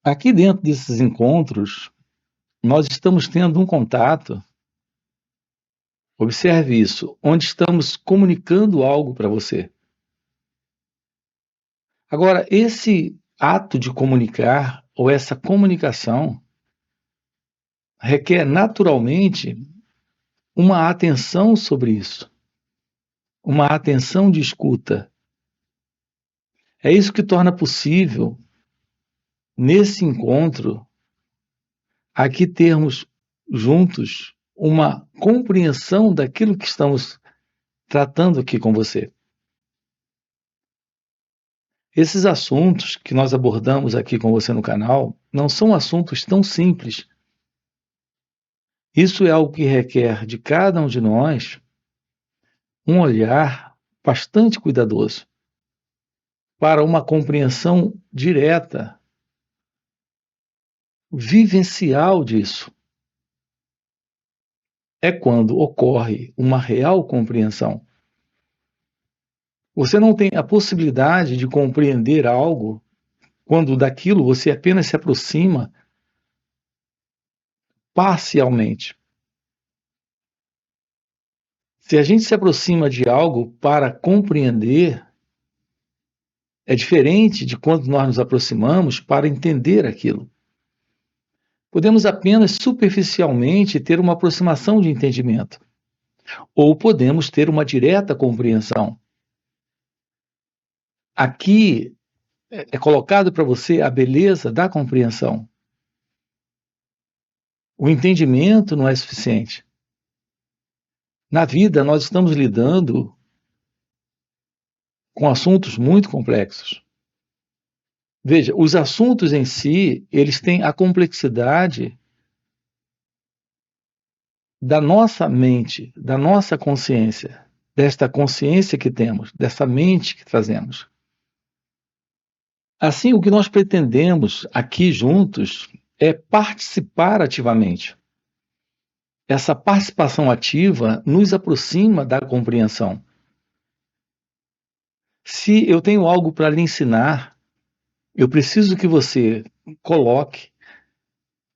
Aqui dentro desses encontros, nós estamos tendo um contato, observe isso, onde estamos comunicando algo para você. Agora, esse ato de comunicar, ou essa comunicação, requer naturalmente uma atenção sobre isso, uma atenção de escuta. É isso que torna possível, nesse encontro, aqui termos juntos uma compreensão daquilo que estamos tratando aqui com você. Esses assuntos que nós abordamos aqui com você no canal não são assuntos tão simples. Isso é algo que requer de cada um de nós um olhar bastante cuidadoso para uma compreensão direta, vivencial disso. É quando ocorre uma real compreensão. Você não tem a possibilidade de compreender algo quando daquilo você apenas se aproxima parcialmente. Se a gente se aproxima de algo para compreender, é diferente de quando nós nos aproximamos para entender aquilo. Podemos apenas superficialmente ter uma aproximação de entendimento, ou podemos ter uma direta compreensão. Aqui é colocado para você a beleza da compreensão. O entendimento não é suficiente. Na vida, nós estamos lidando com assuntos muito complexos. Veja, os assuntos em si, eles têm a complexidade da nossa mente, da nossa consciência, desta consciência que temos, dessa mente que trazemos. Assim, o que nós pretendemos aqui juntos é participar ativamente. Essa participação ativa nos aproxima da compreensão. Se eu tenho algo para lhe ensinar, eu preciso que você coloque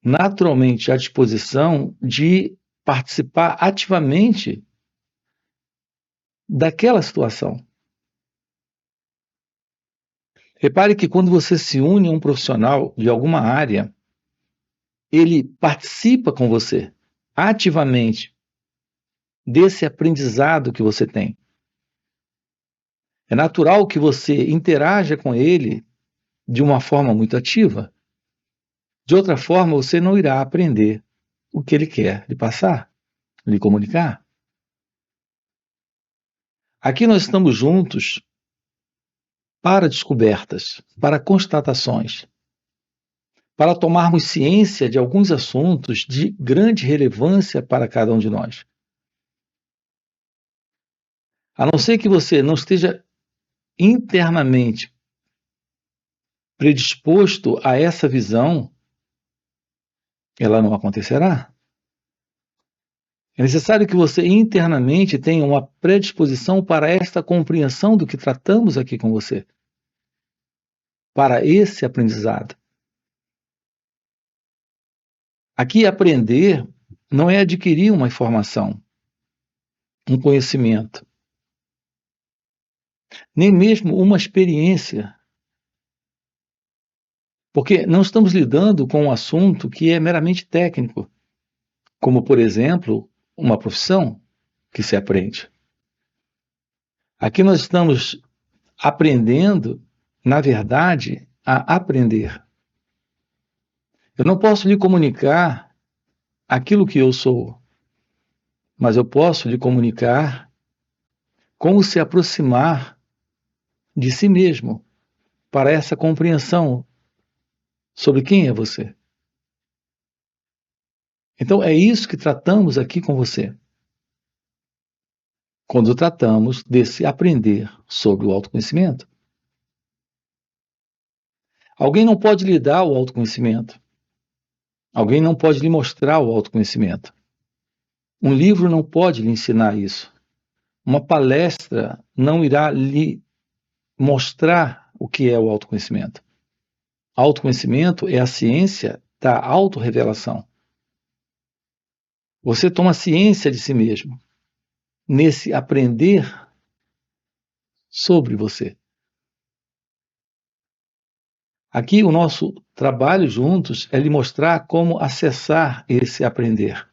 naturalmente à disposição de participar ativamente daquela situação. Repare que quando você se une a um profissional de alguma área, ele participa com você ativamente desse aprendizado que você tem. É natural que você interaja com ele de uma forma muito ativa. De outra forma, você não irá aprender o que ele quer lhe passar, lhe comunicar. Aqui nós estamos juntos para descobertas, para constatações, para tomarmos ciência de alguns assuntos de grande relevância para cada um de nós. A não ser que você não esteja internamente predisposto a essa visão, ela não acontecerá. É necessário que você internamente tenha uma predisposição para esta compreensão do que tratamos aqui com você, para esse aprendizado. Aqui, aprender não é adquirir uma informação, um conhecimento, nem mesmo uma experiência, porque não estamos lidando com um assunto que é meramente técnico, como, por exemplo, uma profissão que se aprende. Aqui nós estamos aprendendo, na verdade, a aprender. Eu não posso lhe comunicar aquilo que eu sou, mas eu posso lhe comunicar como se aproximar de si mesmo para essa compreensão sobre quem é você. Então, é isso que tratamos aqui com você, quando tratamos desse aprender sobre o autoconhecimento. Alguém não pode lhe dar o autoconhecimento. Alguém não pode lhe mostrar o autoconhecimento. Um livro não pode lhe ensinar isso. Uma palestra não irá lhe mostrar o que é o autoconhecimento. Autoconhecimento é a ciência da autorrevelação. Você toma ciência de si mesmo, nesse aprender sobre você. Aqui o nosso trabalho juntos é lhe mostrar como acessar esse aprender.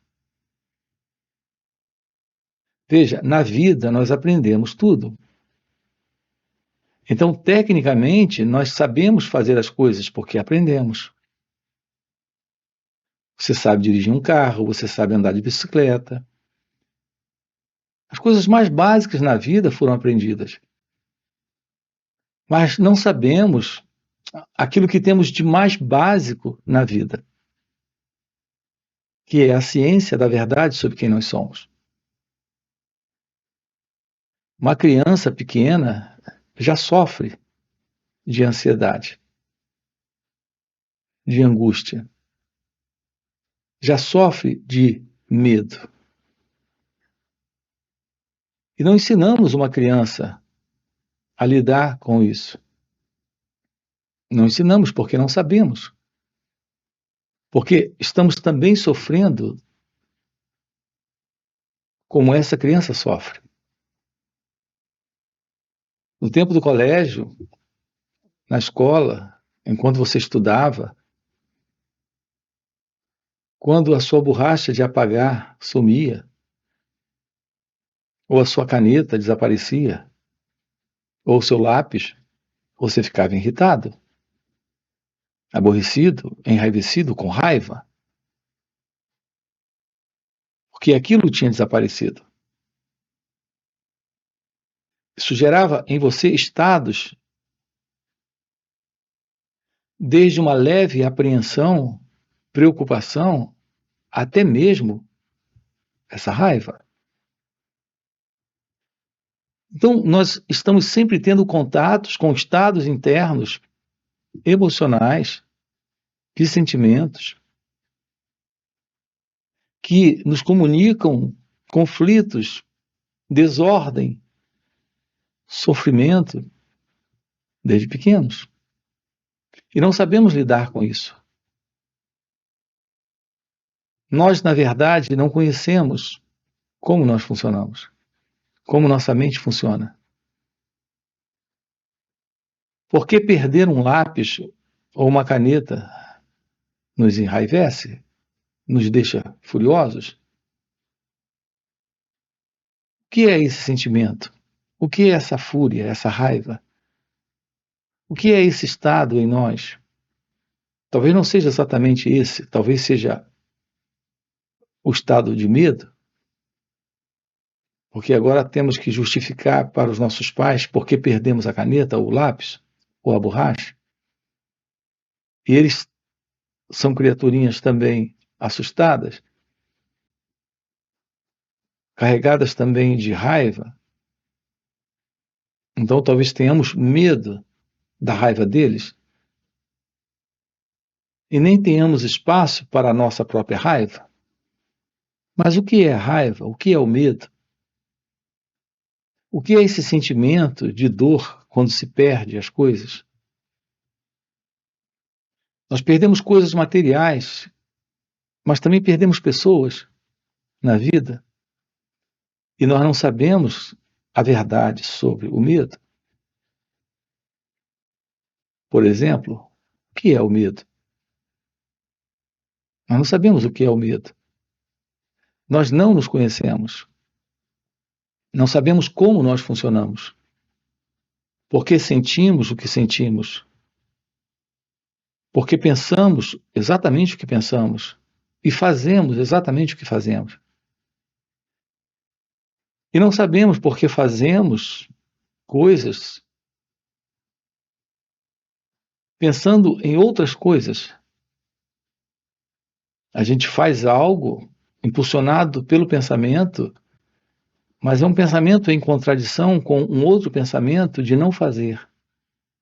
Veja, na vida nós aprendemos tudo. Então, tecnicamente, nós sabemos fazer as coisas porque aprendemos. Você sabe dirigir um carro, você sabe andar de bicicleta. As coisas mais básicas na vida foram aprendidas. Mas não sabemos aquilo que temos de mais básico na vida, que é a ciência da verdade sobre quem nós somos. Uma criança pequena já sofre de ansiedade, de angústia, já sofre de medo. E não ensinamos uma criança a lidar com isso. Não ensinamos porque não sabemos. Porque estamos também sofrendo como essa criança sofre. No tempo do colégio, na escola, enquanto você estudava, quando a sua borracha de apagar sumia, ou a sua caneta desaparecia, ou o seu lápis, você ficava irritado, aborrecido, enraivecido, com raiva, porque aquilo tinha desaparecido. Isso gerava em você estados desde uma leve apreensão, preocupação, até mesmo essa raiva. Então, nós estamos sempre tendo contatos com estados internos, emocionais, de sentimentos, que nos comunicam conflitos, desordem, sofrimento, desde pequenos. E não sabemos lidar com isso. Nós, na verdade, não conhecemos como nós funcionamos, como nossa mente funciona. Por que perder um lápis ou uma caneta nos enraivece, nos deixa furiosos? O que é esse sentimento? O que é essa fúria, essa raiva? O que é esse estado em nós? Talvez não seja exatamente esse, talvez seja o estado de medo, porque agora temos que justificar para os nossos pais por que perdemos a caneta, ou o lápis, ou a borracha. E eles são criaturinhas também assustadas, carregadas também de raiva. Então talvez tenhamos medo da raiva deles e nem tenhamos espaço para a nossa própria raiva. Mas o que é a raiva? O que é o medo? O que é esse sentimento de dor quando se perde as coisas? Nós perdemos coisas materiais, mas também perdemos pessoas na vida. E nós não sabemos a verdade sobre o medo. Por exemplo, o que é o medo? Nós não sabemos o que é o medo. Nós não nos conhecemos. Não sabemos como nós funcionamos. Por que sentimos o que sentimos? Porque pensamos exatamente o que pensamos e fazemos exatamente o que fazemos. E não sabemos por que fazemos coisas pensando em outras coisas. A gente faz algo impulsionado pelo pensamento, mas é um pensamento em contradição com um outro pensamento de não fazer.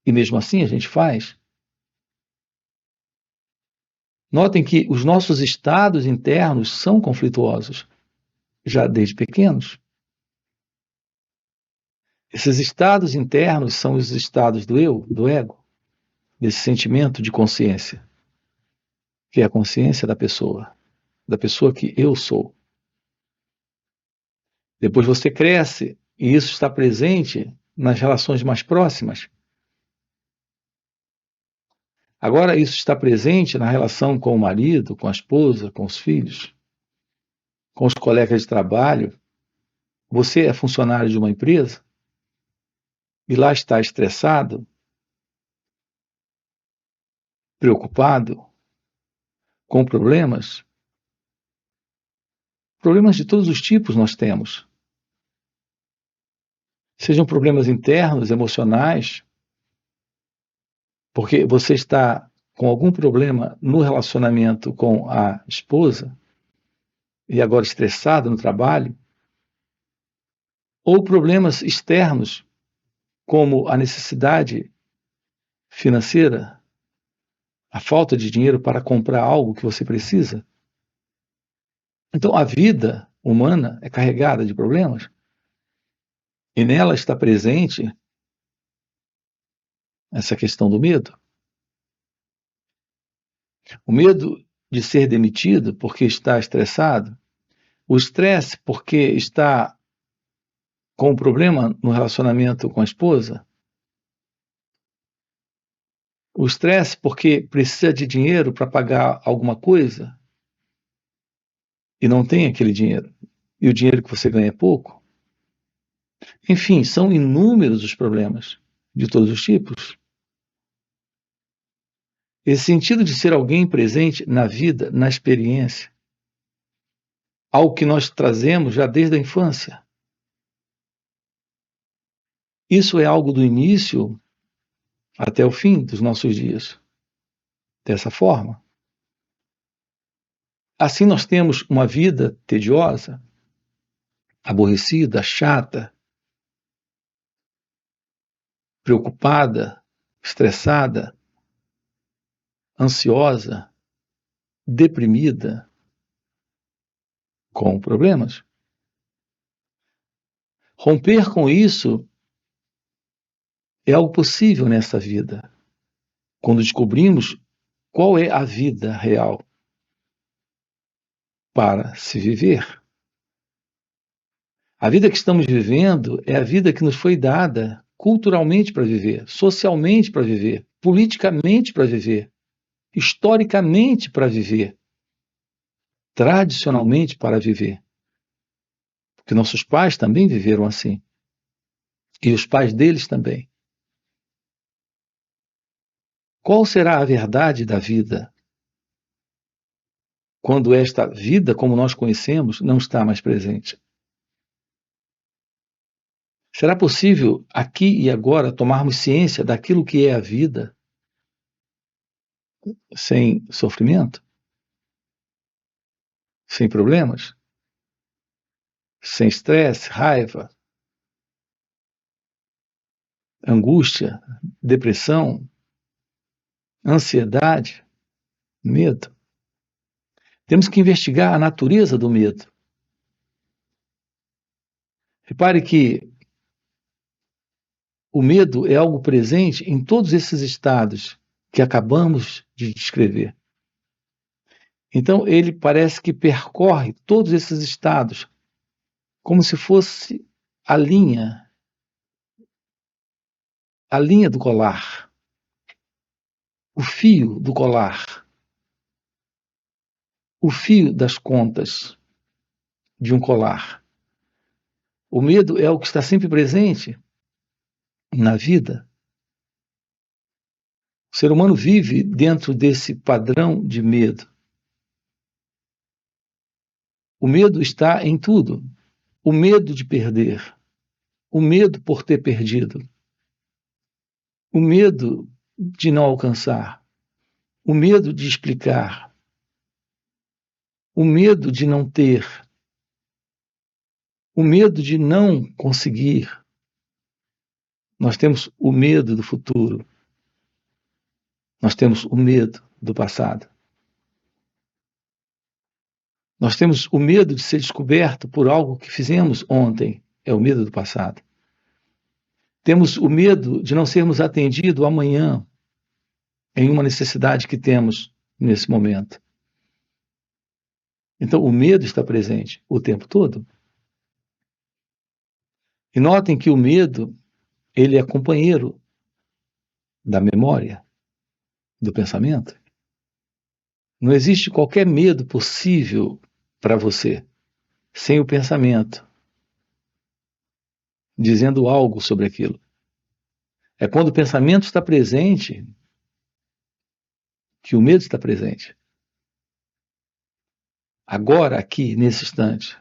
E mesmo assim a gente faz. Notem que os nossos estados internos são conflituosos, já desde pequenos. Esses estados internos são os estados do eu, do ego. desse sentimento de consciência, que é a consciência da pessoa que eu sou. Depois você cresce e isso está presente nas relações mais próximas. Agora isso está presente na relação com o marido, com a esposa, com os filhos, com os colegas de trabalho. Você é funcionário de uma empresa e lá está estressado, preocupado, com problemas. Problemas de todos os tipos nós temos. Sejam problemas internos, emocionais, porque você está com algum problema no relacionamento com a esposa e agora estressado no trabalho, ou problemas externos, como a necessidade financeira, a falta de dinheiro para comprar algo que você precisa. Então, a vida humana é carregada de problemas e nela está presente essa questão do medo. O medo de ser demitido porque está estressado, o estresse porque está com um problema no relacionamento com a esposa, o estresse porque precisa de dinheiro para pagar alguma coisa e não tem aquele dinheiro, e o dinheiro que você ganha é pouco. Enfim, são inúmeros os problemas de todos os tipos. Esse sentido de ser alguém presente na vida, na experiência, algo que nós trazemos já desde a infância. Isso é algo do início até o fim dos nossos dias. Dessa forma. Assim nós temos uma vida tediosa, aborrecida, chata, preocupada, estressada, ansiosa, deprimida, com problemas. Romper com isso é algo possível nessa vida, quando descobrimos qual é a vida real para se viver. A vida que estamos vivendo é a vida que nos foi dada culturalmente para viver, socialmente para viver, politicamente para viver, historicamente para viver, tradicionalmente para viver. Porque nossos pais também viveram assim. E os pais deles também. Qual será a verdade da vida quando esta vida, como nós conhecemos, não está mais presente? Será possível, aqui e agora, tomarmos ciência daquilo que é a vida sem sofrimento? Sem problemas? Sem estresse, raiva, angústia, depressão, ansiedade, medo? Temos que investigar a natureza do medo. Repare que o medo é algo presente em todos esses estados que acabamos de descrever. Então, ele parece que percorre todos esses estados como se fosse a linha do colar, o fio do colar, o fio das contas de um colar. O medo é o que está sempre presente na vida. O ser humano vive dentro desse padrão de medo. O medo está em tudo. O medo de perder, o medo por ter perdido, o medo de não alcançar, o medo de explicar, o medo de não ter, o medo de não conseguir. Nós temos o medo do futuro. Nós temos o medo do passado. Nós temos o medo de ser descoberto por algo que fizemos ontem. É o medo do passado. Temos o medo de não sermos atendidos amanhã. em uma necessidade que temos nesse momento. Então, o medo está presente o tempo todo. E notem que o medo, ele é companheiro da memória, do pensamento. Não existe qualquer medo possível para você sem o pensamento dizendo algo sobre aquilo. É quando o pensamento está presente que o medo está presente. Agora, aqui, nesse instante,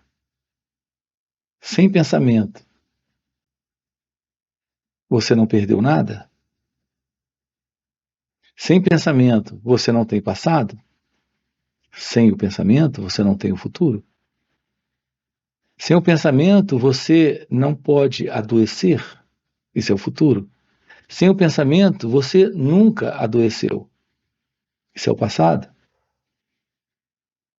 sem pensamento, você não perdeu nada? Sem pensamento, você não tem passado? Sem o pensamento, você não tem o futuro? Sem o pensamento, você não pode adoecer? Isso é o futuro. Sem o pensamento, você nunca adoeceu? Isso é o passado.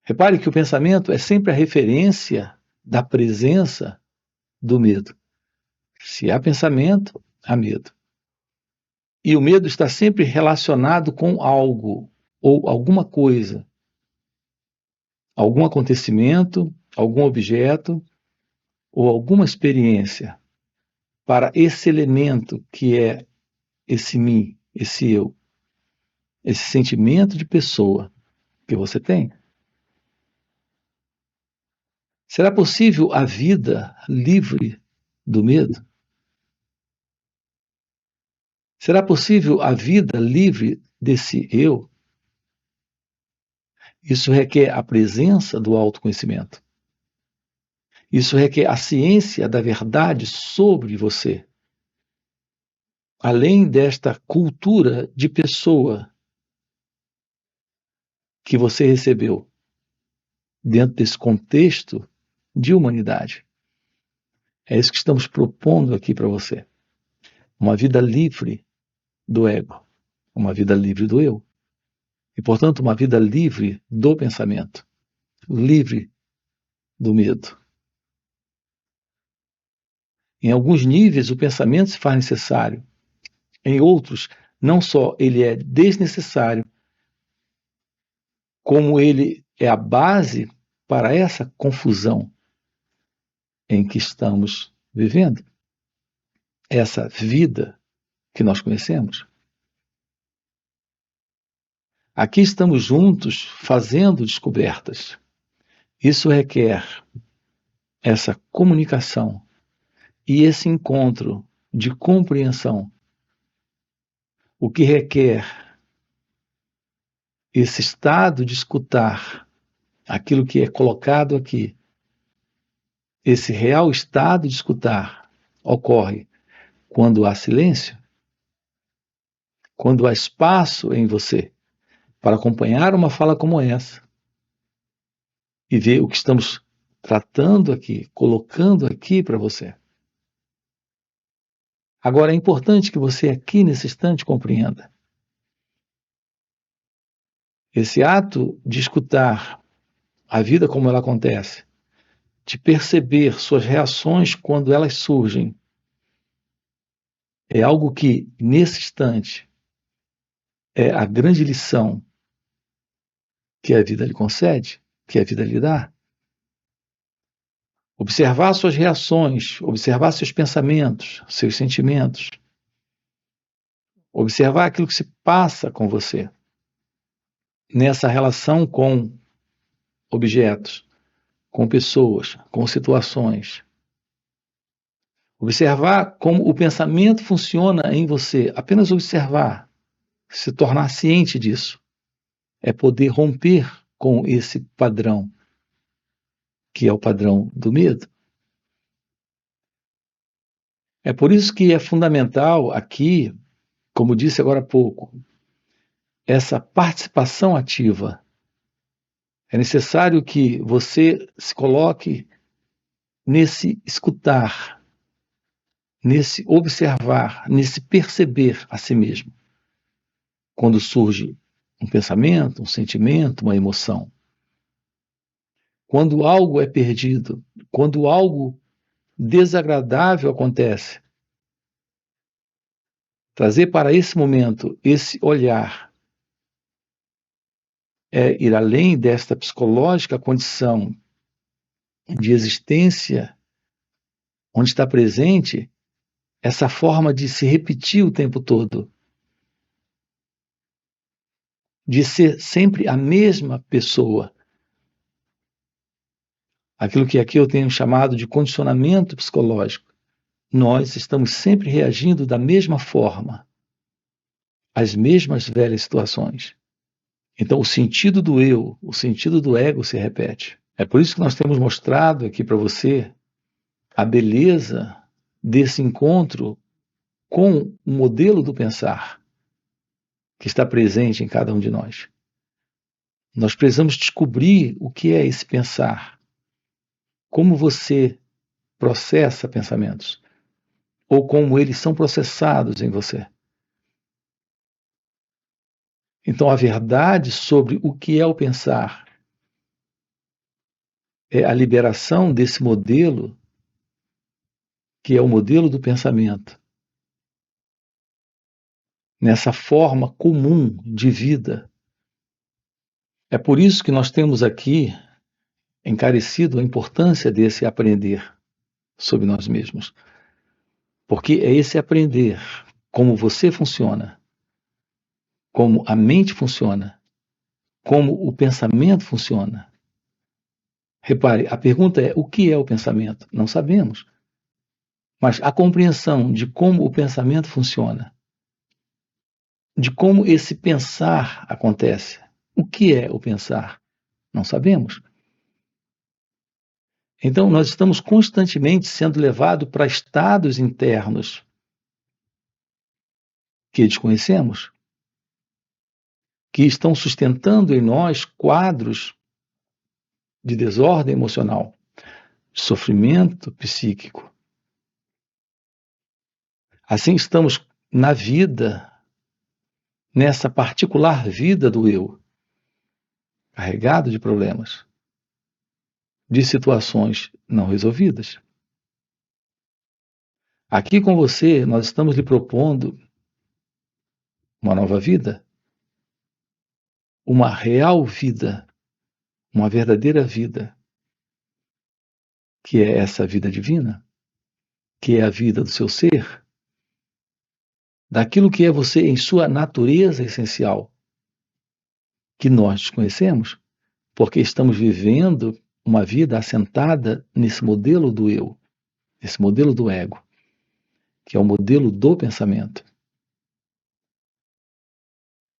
Repare que o pensamento é sempre a referência da presença do medo. Se há pensamento, há medo. E o medo está sempre relacionado com algo ou alguma coisa, algum acontecimento, algum objeto ou alguma experiência para esse elemento que é esse mim, esse eu, esse sentimento de pessoa que você tem. Será possível a vida livre do medo? Será possível a vida livre desse eu? Isso requer a presença do autoconhecimento. Isso requer a ciência da verdade sobre você. Além desta cultura de pessoa que você recebeu dentro desse contexto de humanidade. É isso que estamos propondo aqui para você. Uma vida livre do ego, uma vida livre do eu. E, portanto, uma vida livre do pensamento, livre do medo. Em alguns níveis, o pensamento se faz necessário. Em outros, não só ele é desnecessário, como ele é a base para essa confusão em que estamos vivendo. Essa vida que nós conhecemos. Aqui estamos juntos fazendo descobertas. Isso requer essa comunicação e esse encontro de compreensão, o que requer esse estado de escutar aquilo que é colocado aqui. Esse real estado de escutar ocorre quando há silêncio, quando há espaço em você para acompanhar uma fala como essa e ver o que estamos tratando aqui, colocando aqui para você. Agora, é importante que você aqui nesse instante compreenda. Esse ato de escutar a vida como ela acontece, de perceber suas reações quando elas surgem, é algo que, nesse instante, é a grande lição que a vida lhe concede, que a vida lhe dá. Observar suas reações, observar seus pensamentos, seus sentimentos, observar aquilo que se passa com você nessa relação com objetos, com pessoas, com situações. Observar como o pensamento funciona em você, apenas observar, se tornar ciente disso, é poder romper com esse padrão, que é o padrão do medo. É por isso que é fundamental aqui, como disse agora há pouco, essa participação ativa. É necessário que você se coloque nesse escutar, nesse observar, nesse perceber a si mesmo. Quando surge um pensamento, um sentimento, uma emoção. Quando algo é perdido, quando algo desagradável acontece, trazer para esse momento esse olhar é ir além desta psicológica condição de existência onde está presente essa forma de se repetir o tempo todo, de ser sempre a mesma pessoa. Aquilo que aqui eu tenho chamado de condicionamento psicológico. Nós estamos sempre reagindo da mesma forma, às mesmas velhas situações. Então, o sentido do eu, o sentido do ego se repete. É por isso que nós temos mostrado aqui para você a beleza desse encontro com o modelo do pensar que está presente em cada um de nós. Nós precisamos descobrir o que é esse pensar, como você processa pensamentos, ou como eles são processados em você. Então, a verdade sobre o que é o pensar é a liberação desse modelo, que é o modelo do pensamento, nessa forma comum de vida. É por isso que nós temos aqui encarecido a importância desse aprender sobre nós mesmos. Porque é esse aprender como você funciona, como a mente funciona, como o pensamento funciona. Repare, a pergunta é: o que é o pensamento? Não sabemos. Mas a compreensão de como o pensamento funciona, de como esse pensar acontece. O que é o pensar? Não sabemos. Então, nós estamos constantemente sendo levados para estados internos que desconhecemos, que estão sustentando em nós quadros de desordem emocional, de sofrimento psíquico. Assim estamos na vida, nessa particular vida do eu, carregado de problemas, de situações não resolvidas. Aqui com você, nós estamos lhe propondo uma nova vida, uma real vida, uma verdadeira vida, que é essa vida divina, que é a vida do seu ser, daquilo que é você em sua natureza essencial, que nós desconhecemos, porque estamos vivendo uma vida assentada nesse modelo do eu, nesse modelo do ego, que é o modelo do pensamento.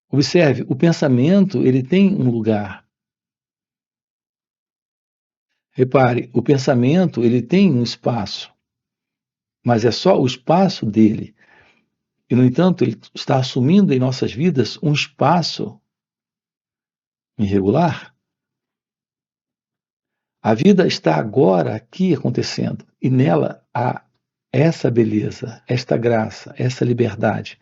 Observe, o pensamento, ele tem um lugar. Repare, o pensamento, ele tem um espaço, mas é só o espaço dele. E, no entanto, ele está assumindo em nossas vidas um espaço irregular. A vida está agora aqui acontecendo, e nela há essa beleza, esta graça, essa liberdade.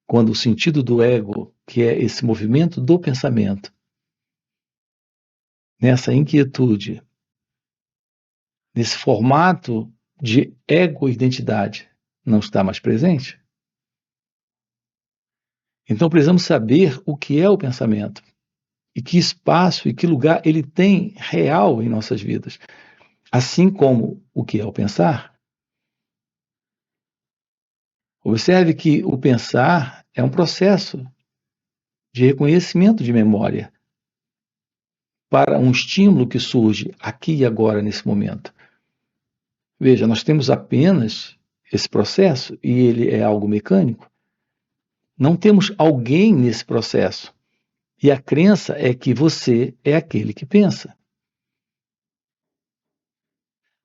Quando o sentido do ego, que é esse movimento do pensamento, nessa inquietude, nesse formato de ego-identidade, não está mais presente. Então precisamos saber o que é o pensamento e que espaço e que lugar ele tem real em nossas vidas, assim como o que é o pensar. Observe que o pensar é um processo de reconhecimento de memória para um estímulo que surge aqui e agora, nesse momento. Veja, nós temos apenas esse processo e ele é algo mecânico. Não temos alguém nesse processo. E a crença é que você é aquele que pensa.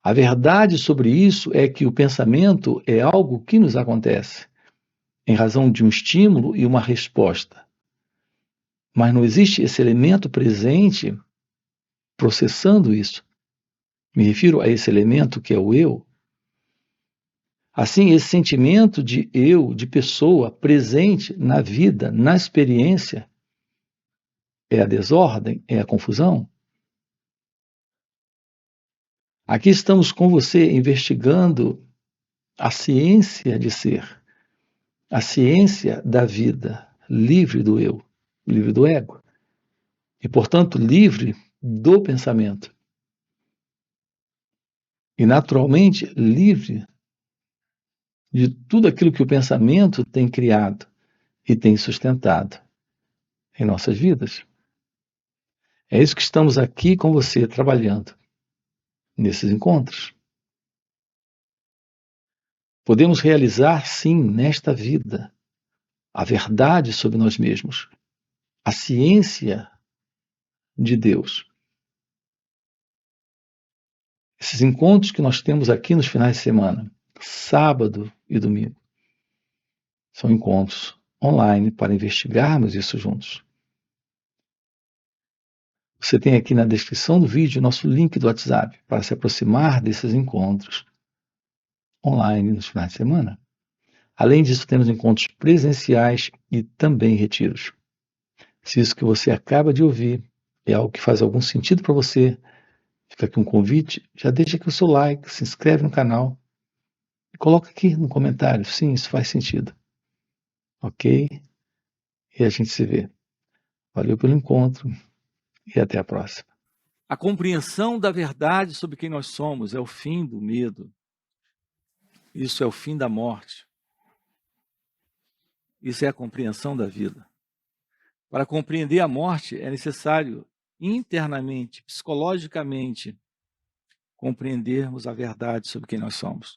A verdade sobre isso é que o pensamento é algo que nos acontece, em razão de um estímulo e uma resposta. Mas não existe esse elemento presente processando isso. Me refiro a esse elemento que é o eu. Assim, esse sentimento de eu, de pessoa, presente na vida, na experiência, é a desordem, é a confusão. Aqui estamos com você investigando a ciência de ser, a ciência da vida, livre do eu, livre do ego. e, portanto, livre do pensamento. E, naturalmente, livre de tudo aquilo que o pensamento tem criado e tem sustentado em nossas vidas. É isso que estamos aqui com você trabalhando nesses encontros. Podemos realizar, sim, nesta vida, a verdade sobre nós mesmos, a ciência de Deus. Esses encontros que nós temos aqui nos finais de semana, sábado e domingo, são encontros online para investigarmos isso juntos. Você tem aqui na descrição do vídeo nosso link do WhatsApp para se aproximar desses encontros online nos finais de semana. Além disso, temos encontros presenciais e também retiros. Se isso que você acaba de ouvir é algo que faz algum sentido para você, fica aqui um convite, já deixa aqui o seu like, se inscreve no canal e coloca aqui no comentário, sim, isso faz sentido. Ok? E a gente se vê. Valeu pelo encontro e até a próxima. A compreensão da verdade sobre quem nós somos é o fim do medo. Isso é o fim da morte. Isso é a compreensão da vida. Para compreender a morte, é necessário internamente, psicologicamente, compreendermos a verdade sobre quem nós somos.